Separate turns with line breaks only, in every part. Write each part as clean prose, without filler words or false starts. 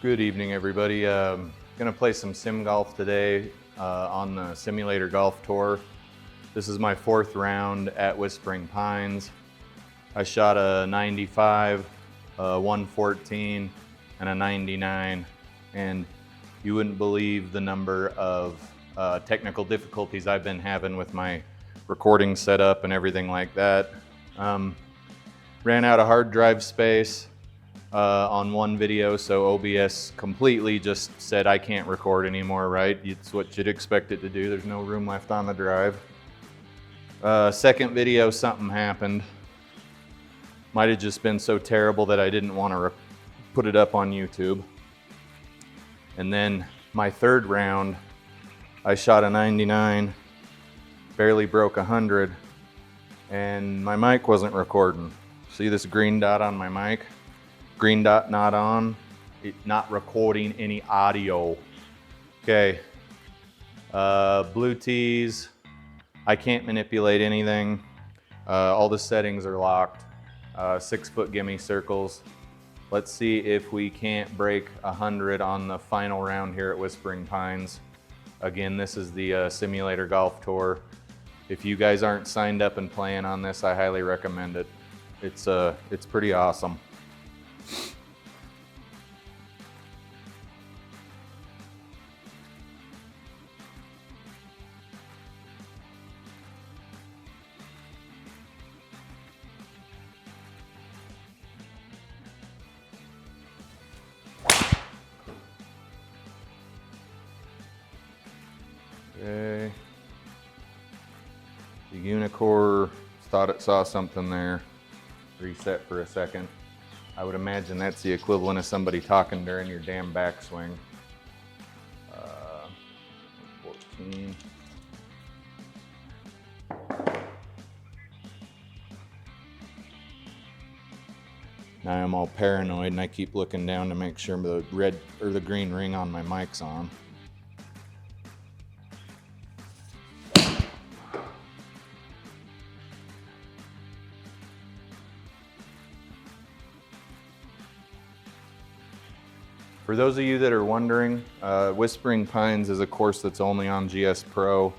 Good evening, everybody. Gonna play some sim golf today on the Simulator Golf Tour. This is my fourth round at Whispering Pines. I shot a 95, a 114, and a 99, and you wouldn't believe the number of technical difficulties I've been having with my recording setup and everything like that. Ran out of hard drive space on one video, so OBS completely just said I can't record anymore, right? It's what you'd expect it to do. There's no room left on the drive. Second video, something happened. Might have just been so terrible that I didn't want to put it up on YouTube. And then my third round, I shot a 99, barely broke 100, and my mic wasn't recording. See this green dot on my mic? Green dot not on, it not recording any audio. Okay, blue tees, I can't manipulate anything. All the settings are locked. 6-foot gimme circles. Let's see if we can't break 100 on the final round here at Whispering Pines. Again, this is the Simulator Golf Tour. If you guys aren't signed up and playing on this, I highly recommend it. It's pretty awesome. Okay. The Uneekor thought it saw something there. Reset for a second. I would imagine that's the equivalent of somebody talking during your damn backswing. 14. Now I'm all paranoid and I keep looking down to make sure the red or the green ring on my mic's on. For those of you that are wondering, Whispering Pines is a course that's only on GSPro.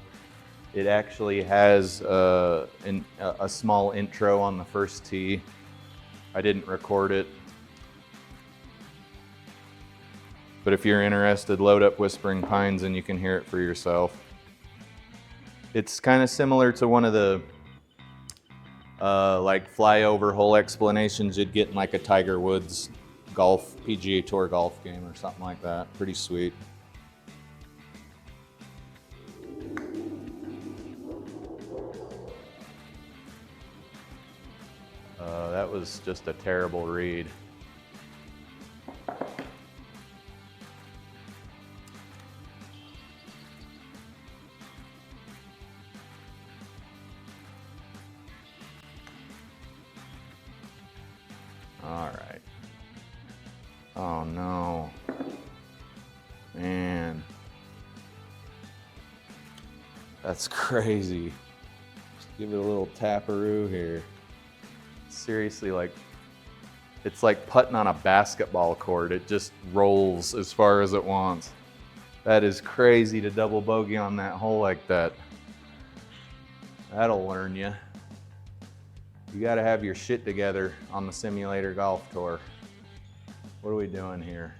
It actually has a small intro on the first tee. I didn't record it. But if you're interested, load up Whispering Pines and you can hear it for yourself. It's kind of similar to one of the like flyover hole explanations you'd get in like a Tiger Woods golf, PGA Tour golf game or something like that. Pretty sweet. That was just a terrible read. All right. Oh no, man, that's crazy. Just give it a little taparoo here. Seriously, like, it's like putting on a basketball court. It just rolls as far as it wants. That is crazy to double bogey on that hole like that. That'll learn you. You gotta have your shit together on the Simulator Golf Tour. What are we doing here?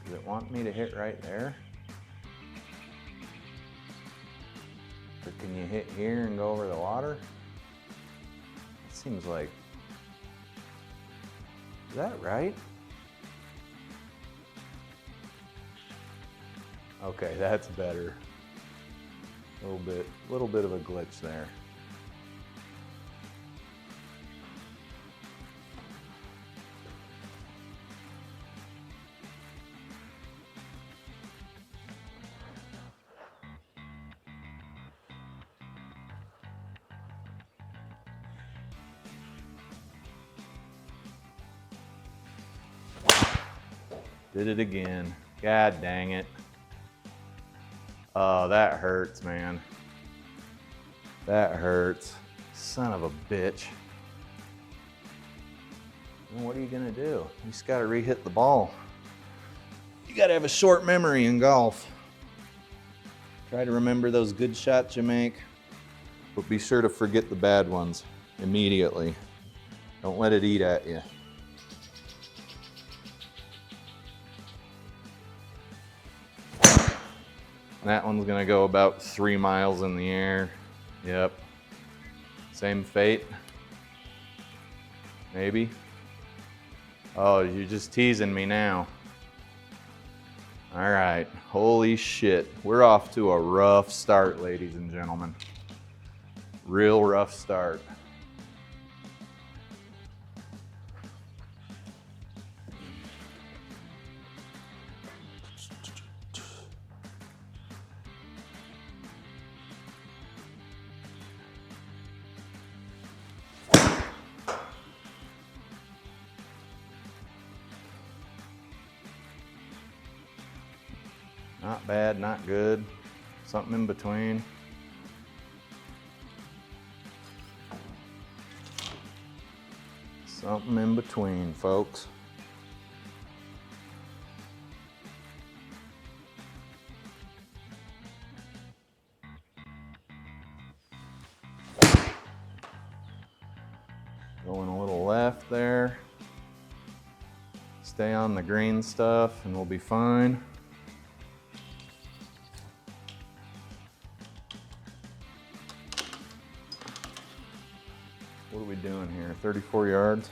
Does it want me to hit right there? Or can you hit here and go over the water? It seems like, is that right? Okay, that's better. A little bit of a glitch there. Did it again. God dang it. Oh, that hurts, man. That hurts. Son of a bitch. And what are you gonna do? You just gotta re-hit the ball. You gotta have a short memory in golf. Try to remember those good shots you make, but be sure to forget the bad ones immediately. Don't let it eat at you. That one's gonna go about 3 miles in the air. Yep. Same fate. Maybe. Oh, you're just teasing me now. All right, holy shit. We're off to a rough start, ladies and gentlemen. Real rough start. Not bad, not good. Something in between. Something in between, folks. Going a little left there. Stay on the green stuff and we'll be fine. What are we doing here? 34 yards?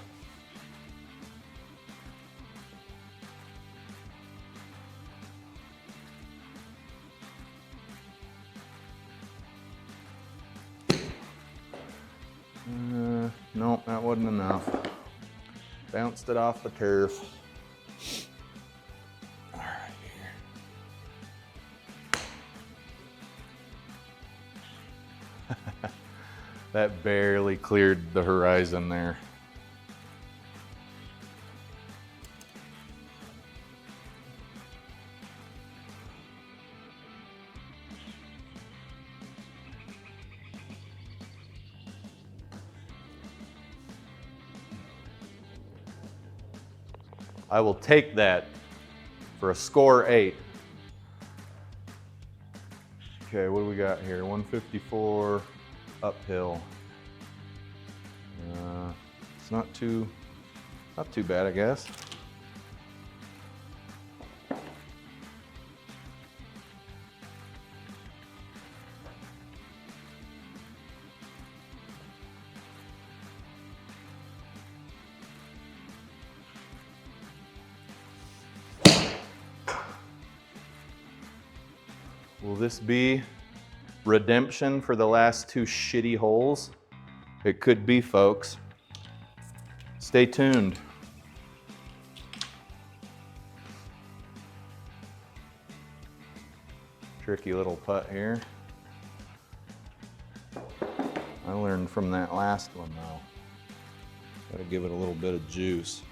Nope, that wasn't enough. Bounced it off the turf. All right, here. That barely cleared the horizon there. I will take that for a score 8. Okay, what do we got here? 154 uphill. It's not too bad, I guess. Will this be redemption for the last 2 shitty holes? It could be, folks. Stay tuned. Tricky little putt here. I learned from that last one though. Gotta give it a little bit of juice.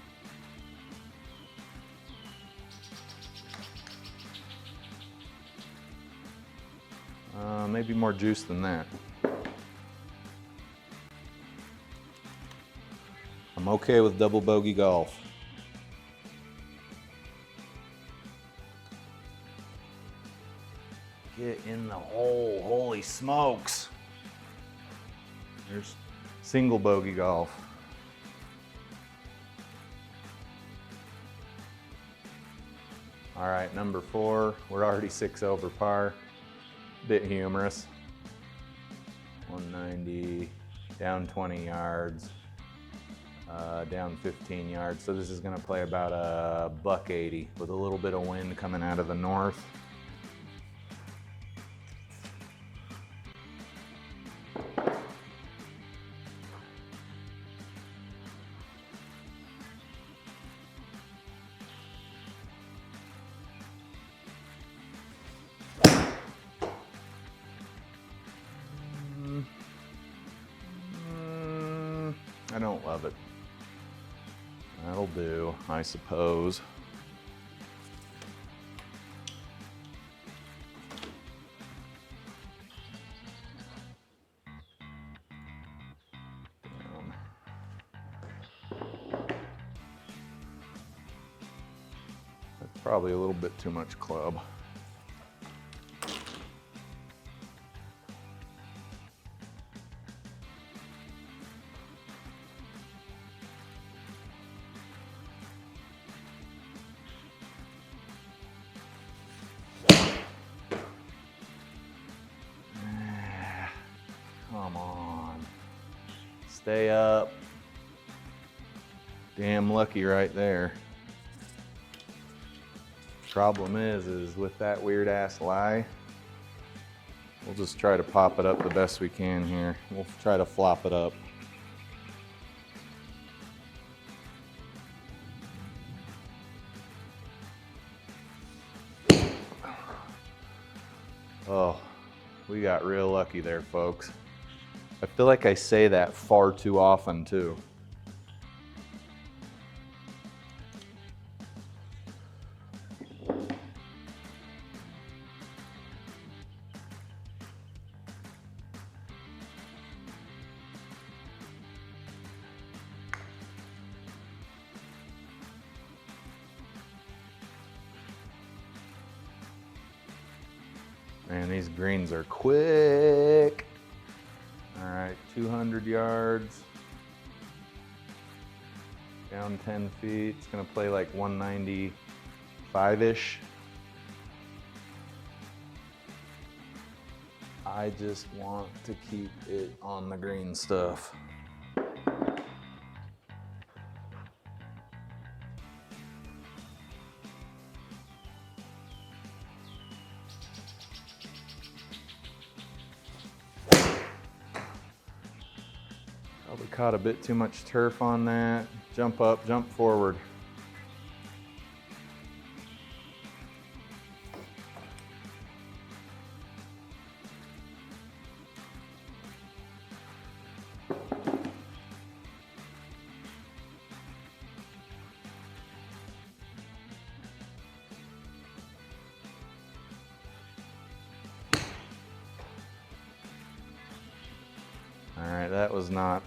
Maybe more juice than that. I'm okay with double bogey golf. Get in the hole, holy smokes. There's single bogey golf. All right, number 4, we're already 6 over par. Bit humorous. 190, down 20 yards, down 15 yards. So this is gonna play about a $180 with a little bit of wind coming out of the north. I don't love it. That'll do, I suppose. Down. Probably a little bit too much club. Come on. Stay up. Damn lucky right there. Problem is with that weird ass lie, we'll just try to pop it up the best we can here. We'll try to flop it up. Oh, we got real lucky there, folks. I feel like I say that far too often too. Man, these greens are quick. All right, 200 yards. Down 10 feet. It's gonna play like 195-ish. I just want to keep it on the green stuff. Probably caught a bit too much turf on that. Jump up, jump forward. All right, that was not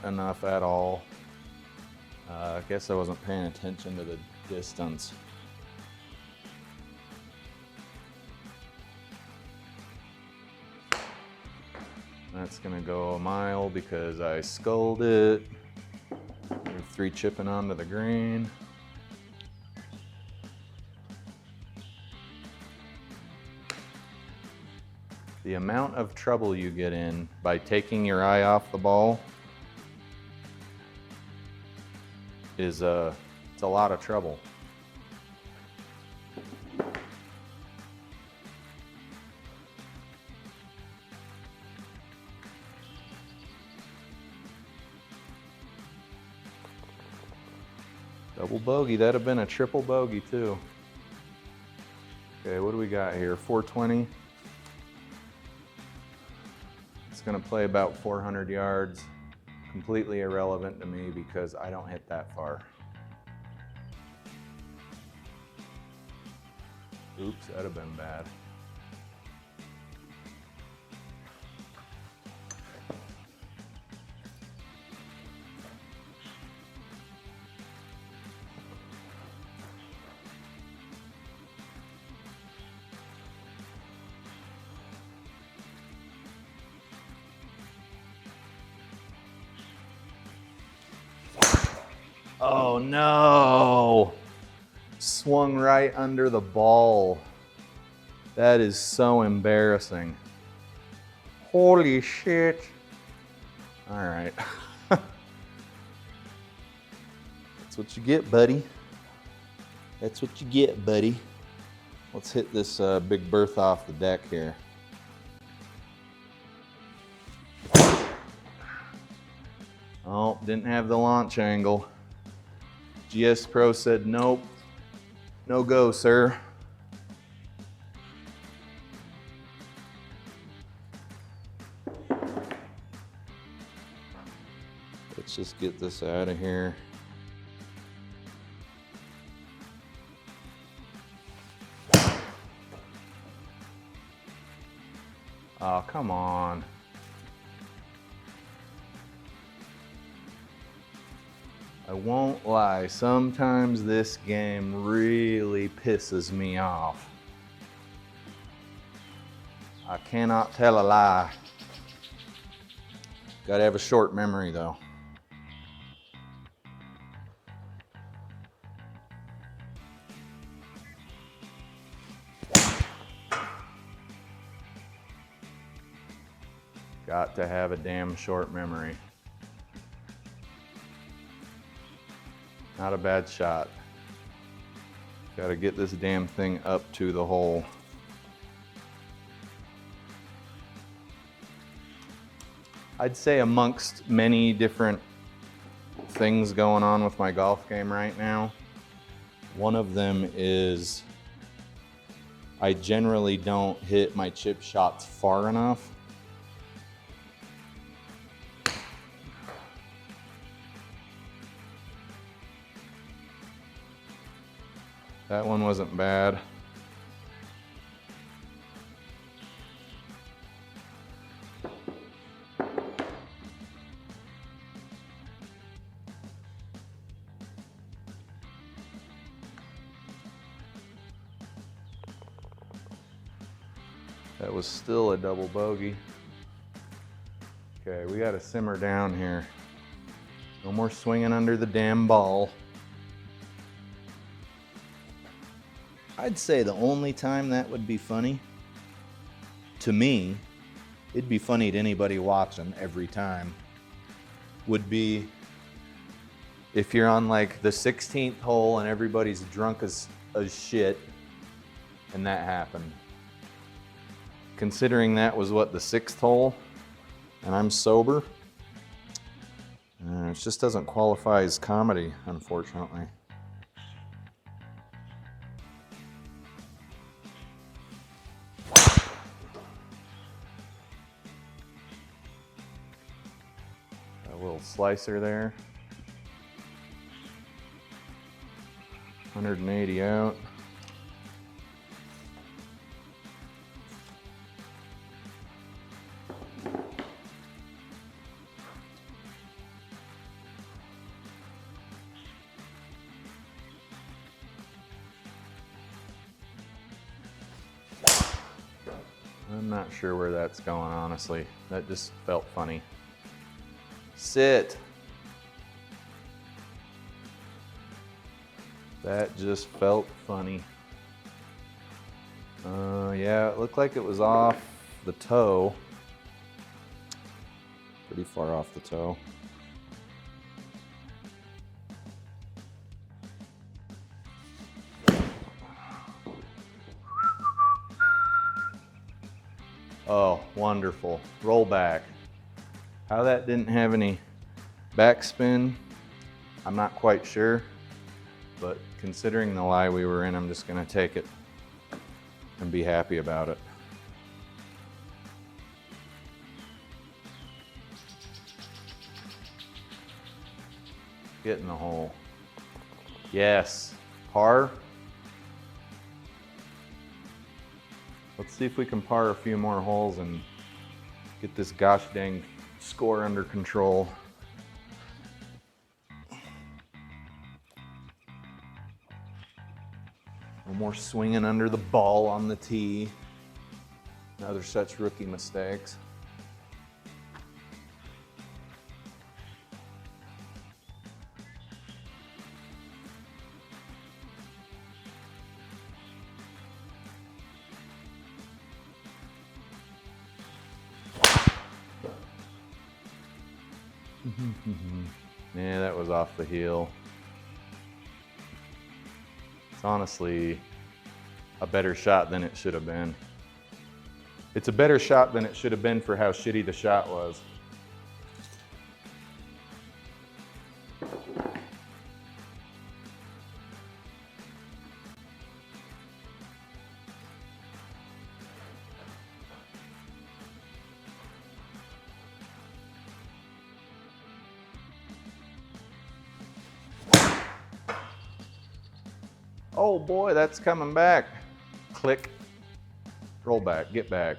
enough at all. I guess I wasn't paying attention to the distance. That's gonna go a mile because I sculled it. We're 3 chipping onto the green. The amount of trouble you get in by taking your eye off the ball is it's a lot of trouble. Double bogey, that'd have been a triple bogey too. Okay, what do we got here? 420. It's gonna play about 400 yards. Completely irrelevant to me because I don't hit that far. Oops, that'd have been bad. Oh no! Swung right under the ball. That is so embarrassing. Holy shit. All right. That's what you get, buddy. That's what you get, buddy. Let's hit this big berth off the deck here. Oh, didn't have the launch angle. GSPro said, nope, no go, sir. Let's just get this out of here. Oh, come on. I won't lie, sometimes this game really pisses me off. I cannot tell a lie. Gotta have a short memory though. Got to have a damn short memory. Not a bad shot. Got to get this damn thing up to the hole. I'd say amongst many different things going on with my golf game right now, one of them is I generally don't hit my chip shots far enough. That one wasn't bad. That was still a double bogey. Okay, we gotta simmer down here. No more swinging under the damn ball. I'd say the only time that would be funny, to me, it'd be funny to anybody watching every time, would be if you're on like the 16th hole and everybody's drunk as shit and that happened. Considering that was what, the 6th hole, and I'm sober, it just doesn't qualify as comedy, unfortunately. A little slicer there. 180 out. I'm not sure where that's going, honestly. That just felt funny. Sit. That just felt funny. Yeah, it looked like it was off the toe. Pretty far off the toe. Oh, wonderful. Roll back. How that didn't have any backspin, I'm not quite sure, but considering the lie we were in, I'm just gonna take it and be happy about it. Get in the hole. Yes, par. Let's see if we can par a few more holes and get this gosh dang score under control. No more swinging under the ball on the tee. Another such rookie mistakes. Yeah, that was off the heel. It's honestly a better shot than it should have been. It's a better shot than it should have been for how shitty the shot was. Oh boy, that's coming back. Click, roll back, get back.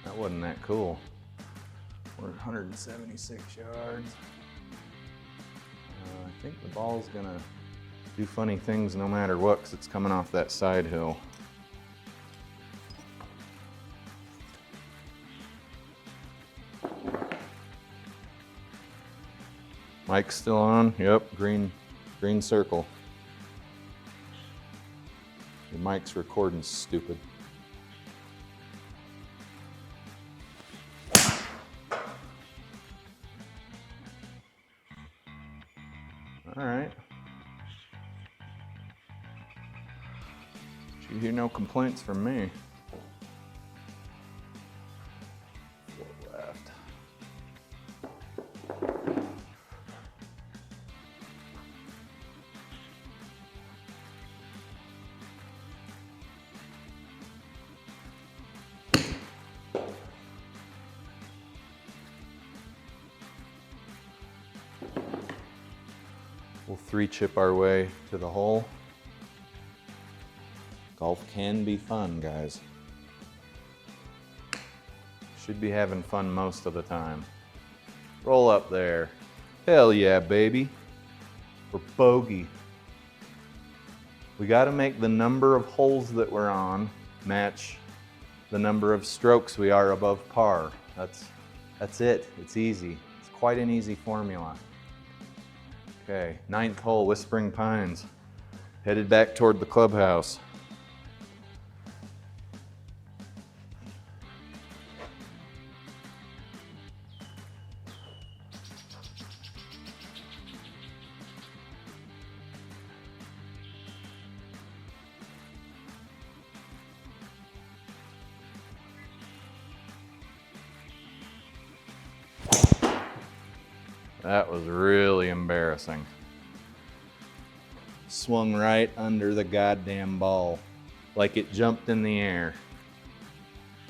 That wasn't that cool. We're at 176 yards. think the ball's gonna do funny things no matter what, because it's coming off that side hill. Mic's still on. Yep, green circle. Your mic's recording, stupid. All right. You hear no complaints from me. Four left. We'll 3-chip our way to the hole. Golf can be fun, guys. Should be having fun most of the time. Roll up there. Hell yeah, baby. We're bogey. We gotta make the number of holes that we're on match the number of strokes we are above par. That's it. It's easy. It's quite an easy formula. Okay, 9th hole, Whispering Pines. Headed back toward the clubhouse. That was really embarrassing. Swung right under the goddamn ball, like it jumped in the air.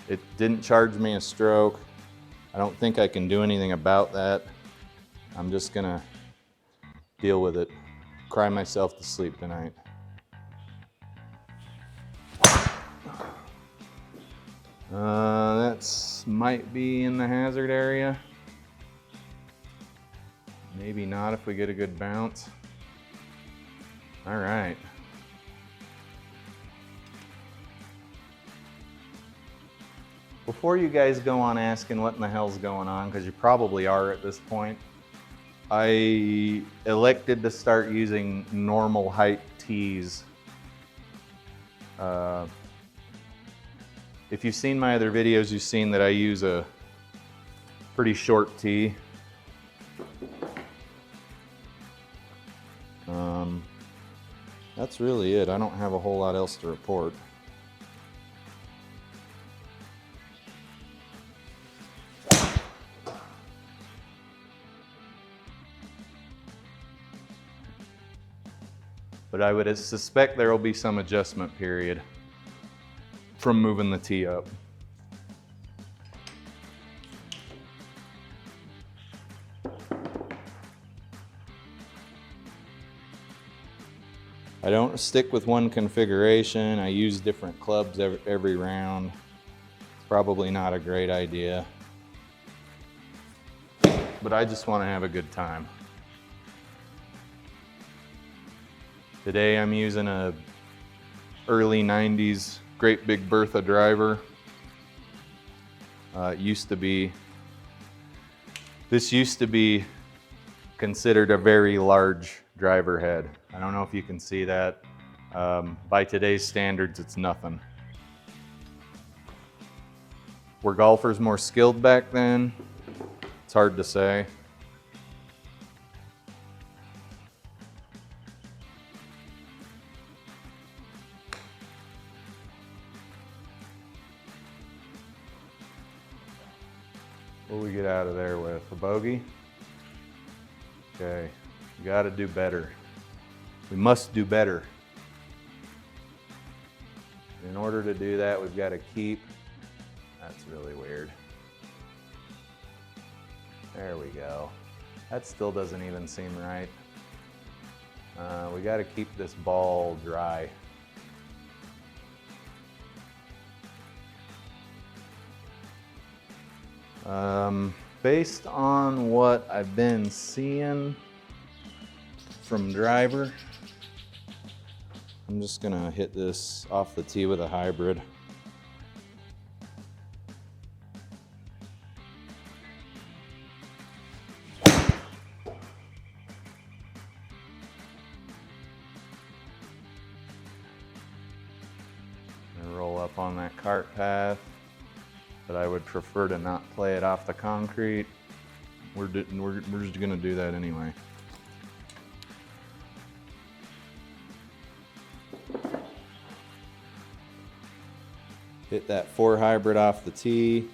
It didn't charge me a stroke. I don't think I can do anything about that. I'm just gonna deal with it. Cry myself to sleep tonight. That's might be in the hazard area. Maybe not if we get a good bounce. All right. Before you guys go on asking what in the hell's going on, because you probably are at this point, I elected to start using normal height tees. If you've seen my other videos, you've seen that I use a pretty short tee. That's really it. I don't have a whole lot else to report. But I would suspect there will be some adjustment period from moving the tee up. I don't stick with one configuration. I use different clubs every round. It's probably not a great idea, but I just want to have a good time. Today I'm using a early 90s Great Big Bertha driver. This used to be considered a very large driver head. I don't know if you can see that. By today's standards, it's nothing. Were golfers more skilled back then? It's hard to say. What do we get out of there with? A bogey? Okay, you gotta do better. We must do better. In order to do that, we've got to keep. That's really weird. There we go. That still doesn't even seem right. We got to keep this ball dry. Based on what I've been seeing, from driver. I'm just gonna hit this off the tee with a hybrid. Roll up on that cart path, but I would prefer to not play it off the concrete. We're just gonna do that anyway. Hit that 4 hybrid off the tee,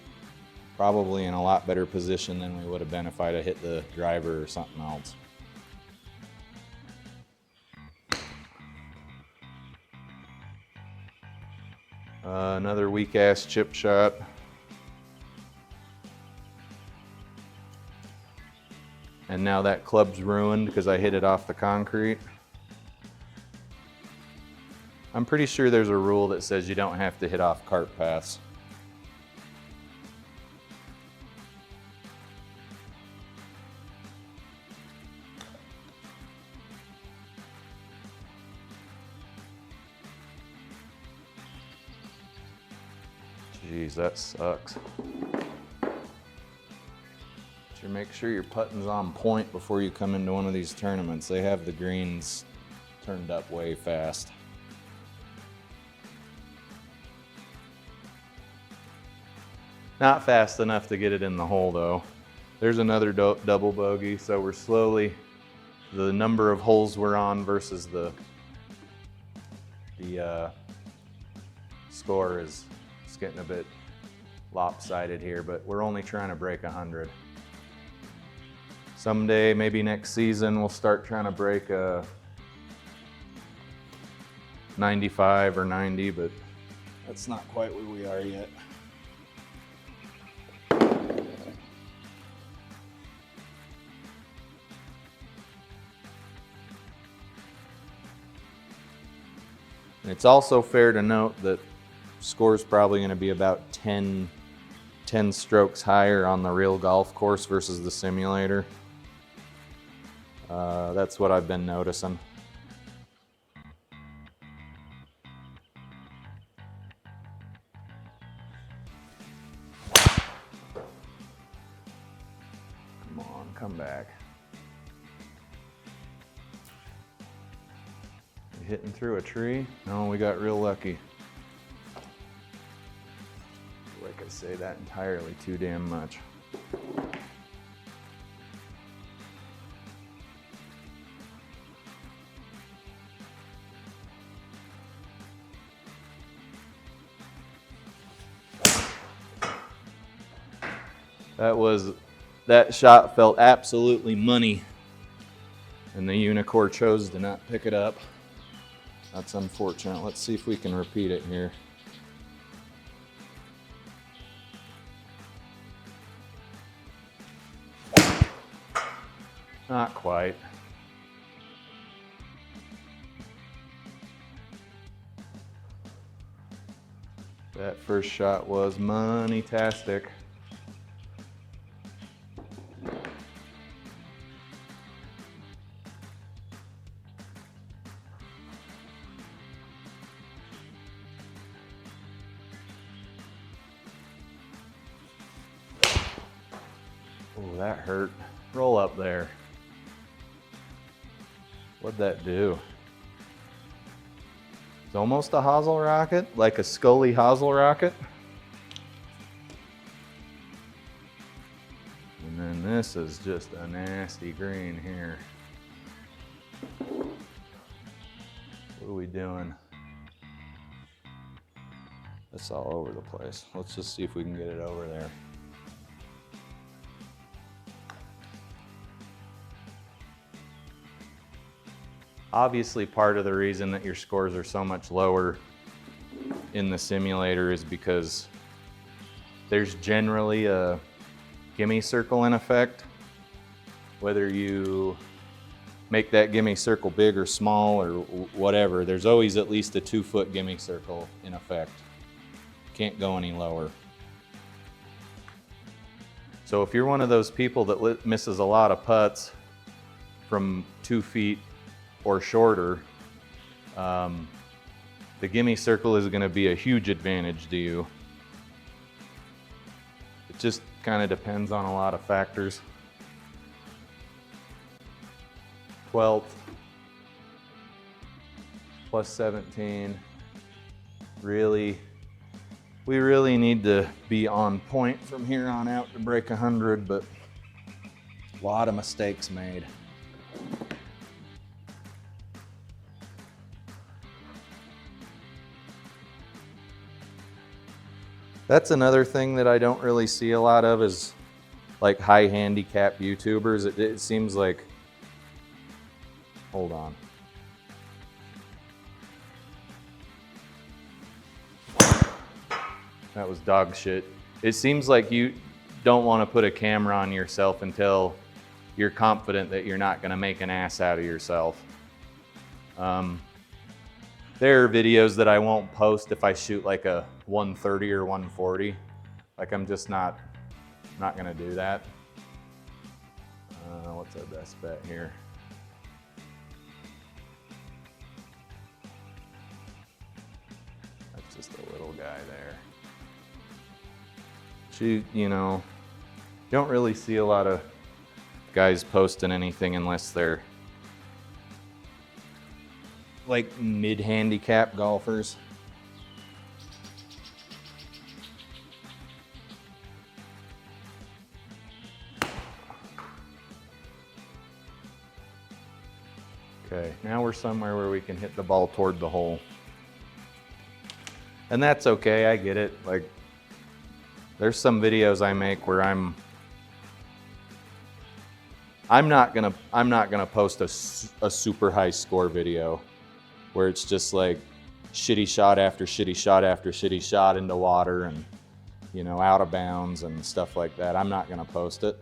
probably in a lot better position than we would have been if I'd have hit the driver or something else. Another weak ass chip shot. And now that club's ruined because I hit it off the concrete. I'm pretty sure there's a rule that says you don't have to hit off cart paths. Jeez, that sucks. So make sure your putting's on point before you come into one of these tournaments. They have the greens turned up way fast. Not fast enough to get it in the hole though. There's another double bogey, so we're slowly, the number of holes we're on versus the score is getting a bit lopsided here, but we're only trying to break 100. Someday, maybe next season, we'll start trying to break a 95 or 90, but that's not quite where we are yet. It's also fair to note that score's probably going to be about 10 strokes higher on the real golf course versus the simulator. That's what I've been noticing. Come on, come back. You hitting through a tree? No, we got real lucky. Like I say that entirely too damn much. That shot felt absolutely money, and the Uneekor chose to not pick it up. That's unfortunate. Let's see if we can repeat it here. Not quite. That first shot was money-tastic. Oh, that hurt. Roll up there. What'd that do? It's almost a hosel rocket, like a Scully hosel rocket. And then this is just a nasty green here. What are we doing? It's all over the place. Let's just see if we can get it over there. Obviously, part of the reason that your scores are so much lower in the simulator is because there's generally a gimme circle in effect. Whether you make that gimme circle big or small or whatever, there's always at least a 2-foot gimme circle in effect. Can't go any lower. So if you're one of those people that misses a lot of putts from 2 feet or shorter, the gimme circle is going to be a huge advantage to you. It just kind of depends on a lot of factors. 12th plus 17. We really need to be on point from here on out to break 100, but a lot of mistakes made. That's another thing that I don't really see a lot of is like high handicap YouTubers. It seems like, hold on. That was dog shit. It seems like you don't want to put a camera on yourself until you're confident that you're not going to make an ass out of yourself. There are videos that I won't post if I shoot like a 130 or 140. Like I'm just not going to do that. What's our best bet here? That's just a little guy there. You know, don't really see a lot of guys posting anything unless they're like mid-handicap golfers. Okay, now we're somewhere where we can hit the ball toward the hole. And that's okay, I get it. Like, there's some videos I make where I'm not gonna post a super high score video where it's just like shitty shot after shitty shot after shitty shot into water and, you know, out of bounds and stuff like that. I'm not gonna post it.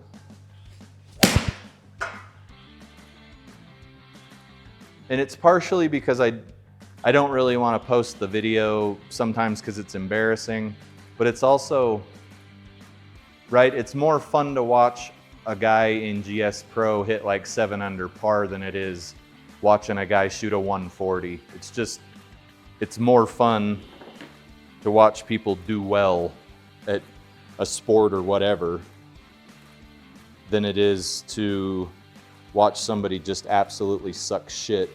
And it's partially because I don't really want to post the video sometimes because it's embarrassing, but it's also, right, it's more fun to watch a guy in GSPro hit like 7 under par than it is watching a guy shoot a 140. It's more fun to watch people do well at a sport or whatever than it is to watch somebody just absolutely suck shit.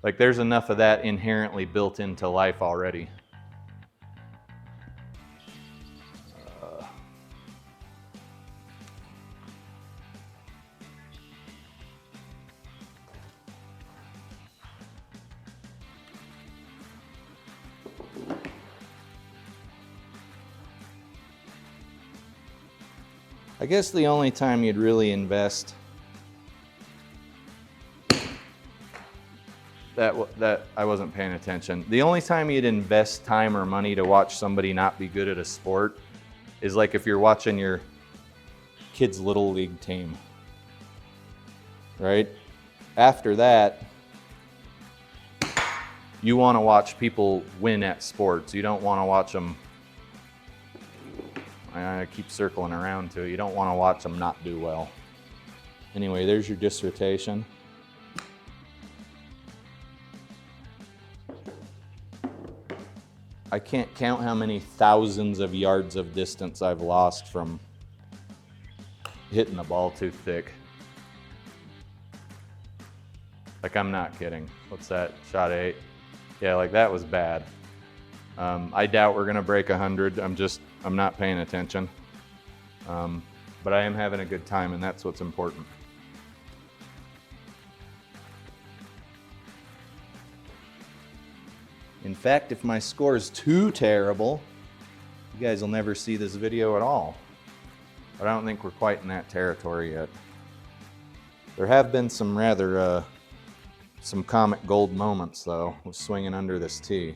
Like there's enough of that inherently built into life already. I guess the only time you'd really invest that I wasn't paying attention. The only time you'd invest time or money to watch somebody not be good at a sport is like if you're watching your kid's little league team, right? After that, you want to watch people win at sports. You don't want to watch them, I keep circling around to it. You don't want to watch them not do well. Anyway, there's your dissertation. I can't count how many thousands of yards of distance I've lost from hitting the ball too thick. Like, I'm not kidding. What's that? Shot 8. Yeah, like that was bad. I doubt we're gonna break 100. I'm not paying attention. But I am having a good time, and that's what's important. In fact, if my score is too terrible, you guys will never see this video at all. But I don't think we're quite in that territory yet. There have been some rather, some comic gold moments though, with swinging under this tee.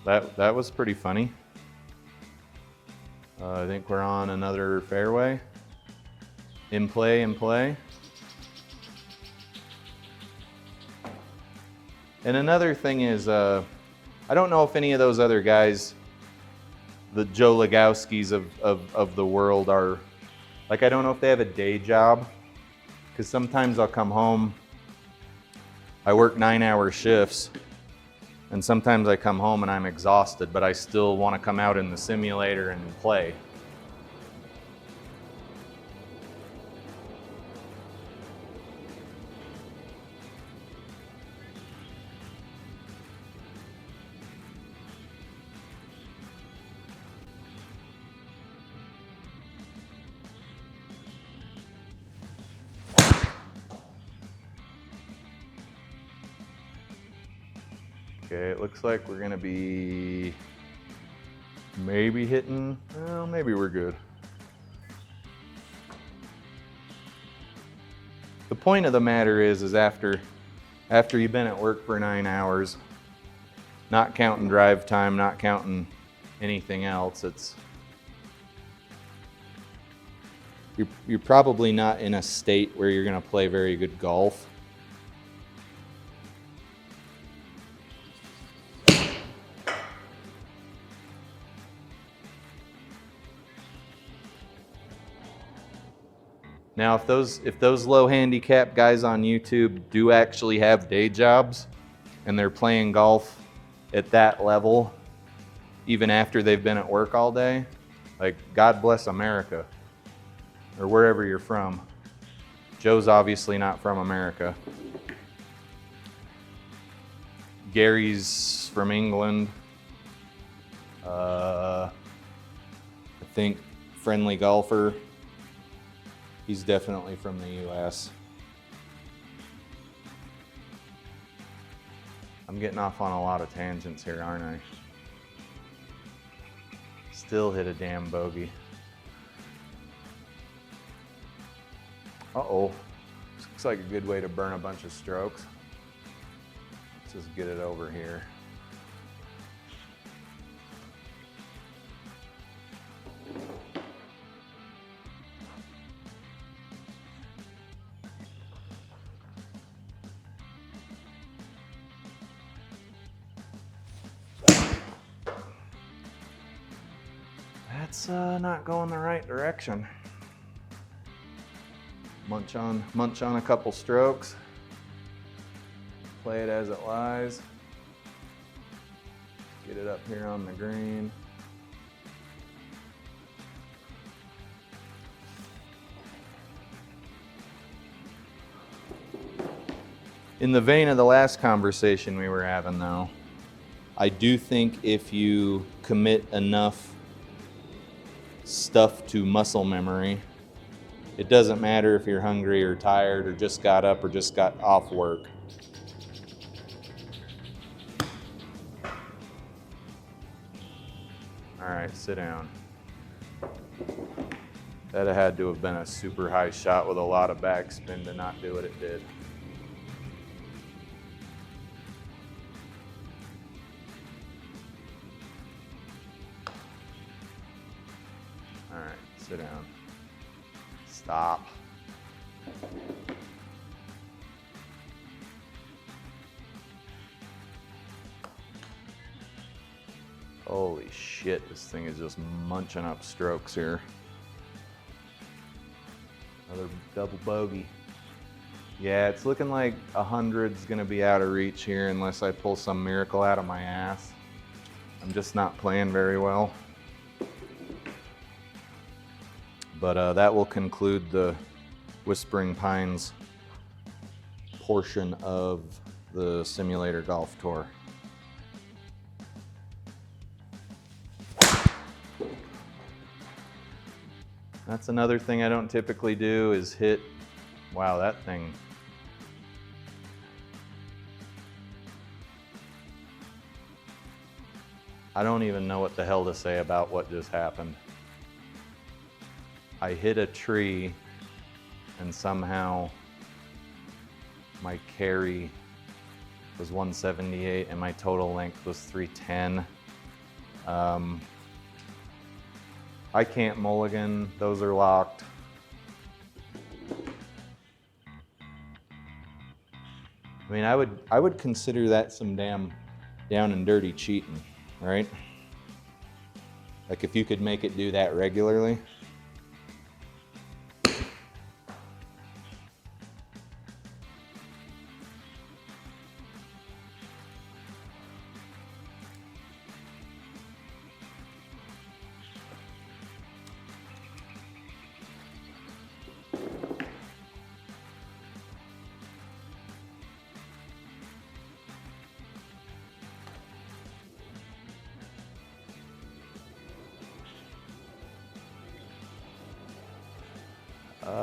That was pretty funny. I think we're on another fairway. In play, in play. And another thing is, I don't know if any of those other guys, the Joe Legowskis of the world, are like, I don't know if they have a day job, because sometimes I'll come home, I work 9-hour shifts, and sometimes I come home and I'm exhausted, but I still want to come out in the simulator and play. Okay, it looks like we're gonna be maybe hitting, well, maybe we're good. The point of the matter is after you've been at work for 9 hours, not counting drive time, not counting anything else, you're probably not in a state where you're gonna play very good golf. Now, if those low handicap guys on YouTube do actually have day jobs and they're playing golf at that level, even after they've been at work all day, like, God bless America, or wherever you're from. Joe's obviously not from America. Gary's from England. I think Friendly Golfer, he's definitely from the US. I'm getting off on a lot of tangents here, aren't I? Still hit a damn bogey. Uh-oh. This looks like a good way to burn a bunch of strokes. Let's just get it over here. That's not going the right direction. Munch on a couple strokes. Play it as it lies. Get it up here on the green. In the vein of the last conversation we were having, though, I do think if you commit enough stuff to muscle memory, it doesn't matter if you're hungry or tired or just got up or just got off work. All right, sit down. That had to have been a super high shot with a lot of backspin to not do what it did. All right, sit down. Stop. Holy shit, this thing is just munching up strokes here. Another double bogey. Yeah, it's looking like 100's gonna be out of reach here unless I pull some miracle out of my ass. I'm just not playing very well. But that will conclude the Whispering Pines portion of the simulator golf tour. That's another thing I don't typically do is hit, wow, that thing. I don't even know what the hell to say about what just happened. I hit a tree and somehow my carry was 178 and my total length was 310. I can't mulligan, those are locked. I mean, I would consider that some damn down and dirty cheating, right? Like if you could make it do that regularly.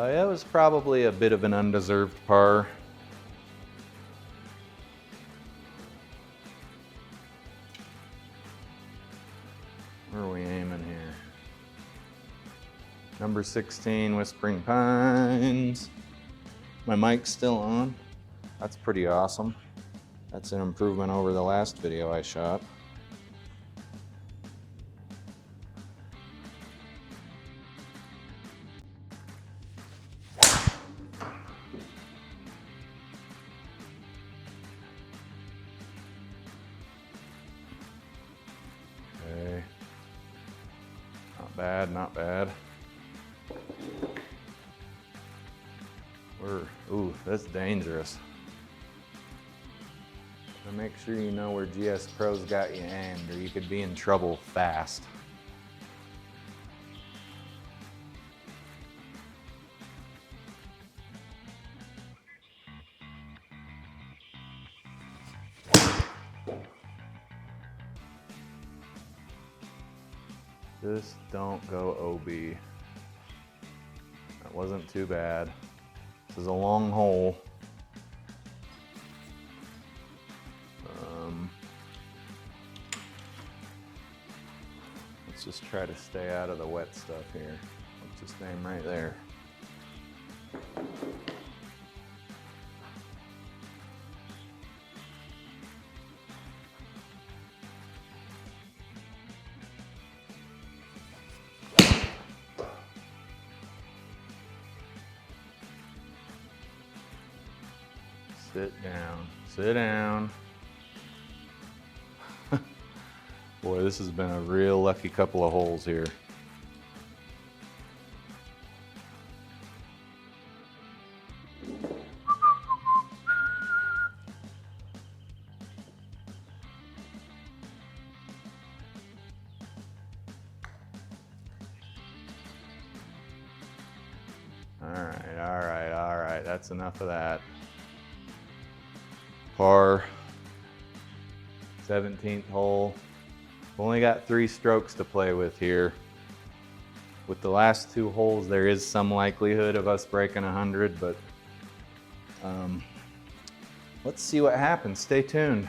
It was probably a bit of an undeserved par. Where are we aiming here? Number 16, Whispering Pines. My mic's still on. That's pretty awesome. That's an improvement over the last video I shot. Okay. Not bad, not bad. Ooh, that's dangerous. So make sure you know where GSPro's got you aimed, or you could be in trouble fast. Just don't go OB. That wasn't too bad. This is a long hole. Let's just try to stay out of the wet stuff here. Let's just aim right there. Sit down, sit down. Boy, this has been a real lucky couple of holes here. All right, that's enough of that. Par, 17th hole. Only got 3 strokes to play with here. With the last 2 holes, there is some likelihood of us breaking 100, but let's see what happens. Stay tuned.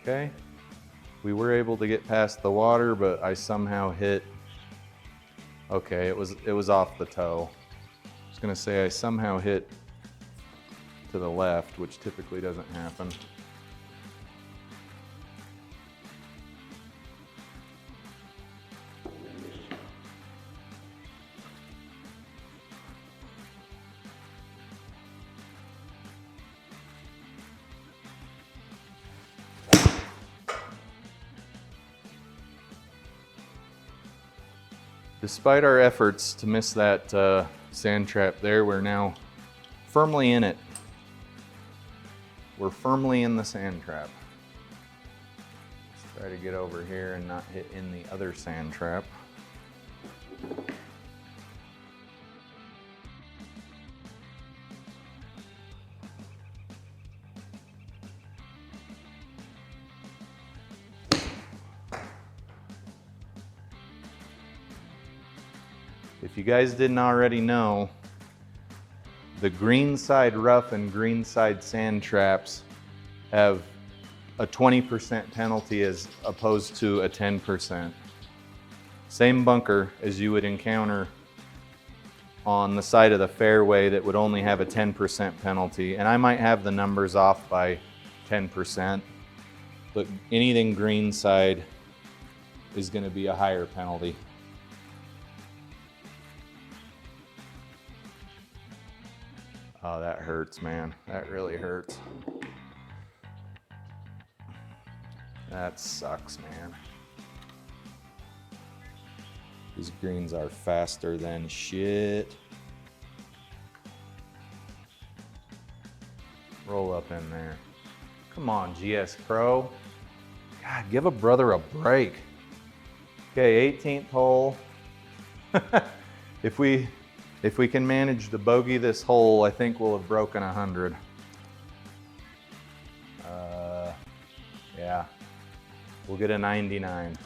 Okay, we were able to get past the water, but I somehow hit, okay, it was off the toe. I was gonna say I somehow hit to the left, which typically doesn't happen. Despite our efforts to miss that sand trap there, we're now firmly in it. We're firmly in the sand trap. Let's try to get over here and not hit in the other sand trap. If you guys didn't already know, the green side rough and green side sand traps have a 20% penalty as opposed to a 10%. Same bunker as you would encounter on the side of the fairway that would only have a 10% penalty, and I might have the numbers off by 10%, but anything green side is going to be a higher penalty. Oh, that hurts, man. That really hurts. That sucks, man. These greens are faster than shit. Roll up in there. Come on, GSPro. God, give a brother a break. Okay, 18th hole. If we can manage to bogey this hole, I think we'll have broken 100. Yeah, we'll get a 99.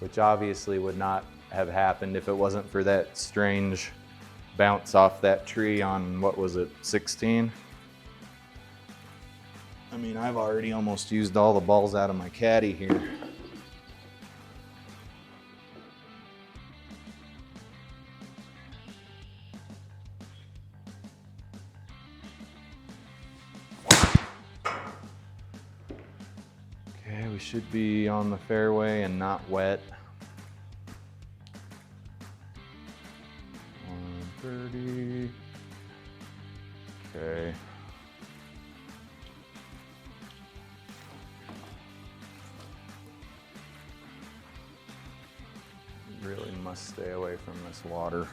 Which obviously would not have happened if it wasn't for that strange bounce off that tree on, what was it, 16? I mean, I've already almost used all the balls out of my caddy here. Okay, we should be on the fairway and not wet. 130. Okay. Really must stay away from this water.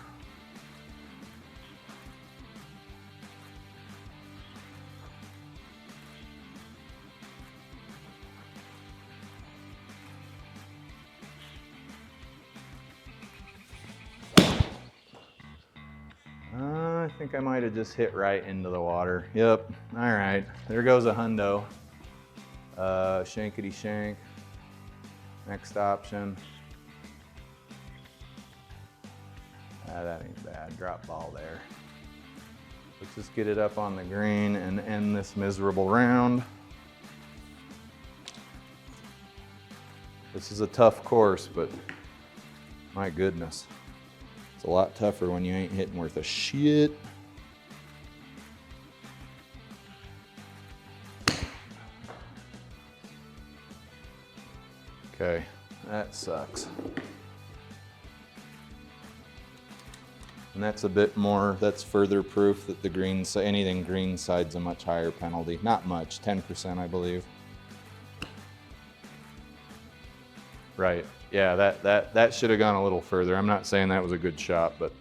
I think I might have just hit right into the water. Yep. All right. There goes a hundo. Shankety shank. Next option. That ain't bad. Drop ball there. Let's just get it up on the green and end this miserable round. This is a tough course, but my goodness. It's a lot tougher when you ain't hitting worth a shit. Okay, that sucks. And that's a bit more, that's further proof that the green, anything green side's a much higher penalty. Not much, 10% I believe. Right, yeah, that should have gone a little further. I'm not saying that was a good shot, but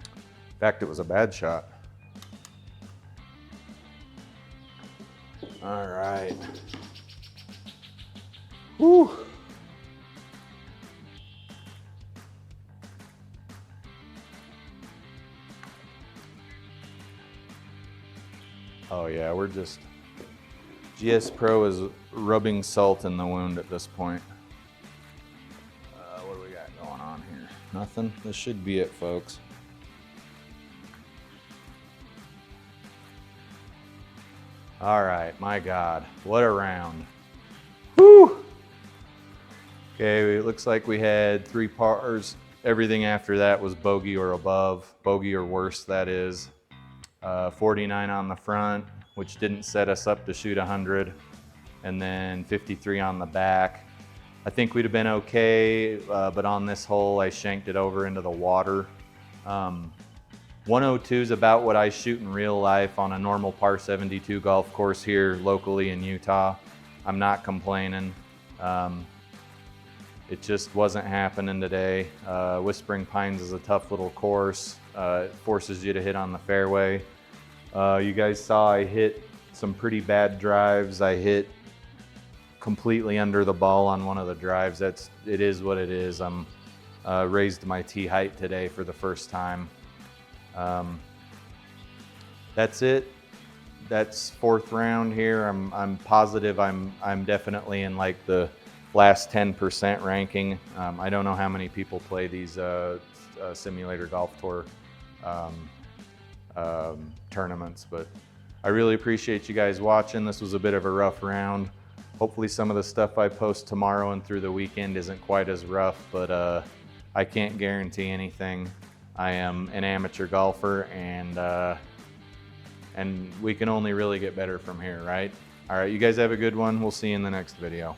in fact, it was a bad shot. All right. Whew. Oh yeah, we're just, GSPro is rubbing salt in the wound at this point. What do we got going on here? Nothing? This should be it, folks. All right, my God, what a round. Whew. Okay, it looks like we had 3 pars. Everything after that was bogey or above, bogey or worse, that is. 49 on the front, which didn't set us up to shoot 100, and then 53 on the back. I think we'd have been okay, but on this hole I shanked it over into the water. 102 is about what I shoot in real life on a normal par 72 golf course here locally in Utah. I'm not complaining. It just wasn't happening today. Whispering Pines is a tough little course. It forces you to hit on the fairway. You guys saw I hit some pretty bad drives. I hit completely under the ball on one of the drives. It is what it is. I'm raised my tee height today for the first time. That's it. That's 4th round here. I'm positive I'm definitely in like the last 10% ranking. I don't know how many people play these simulator golf tour tournaments, but I really appreciate you guys watching. This was a bit of a rough round. Hopefully some of the stuff I post tomorrow and through the weekend isn't quite as rough, but I can't guarantee anything. I am an amateur golfer, and we can only really get better from here, right? All right, you guys have a good one. We'll see you in the next video.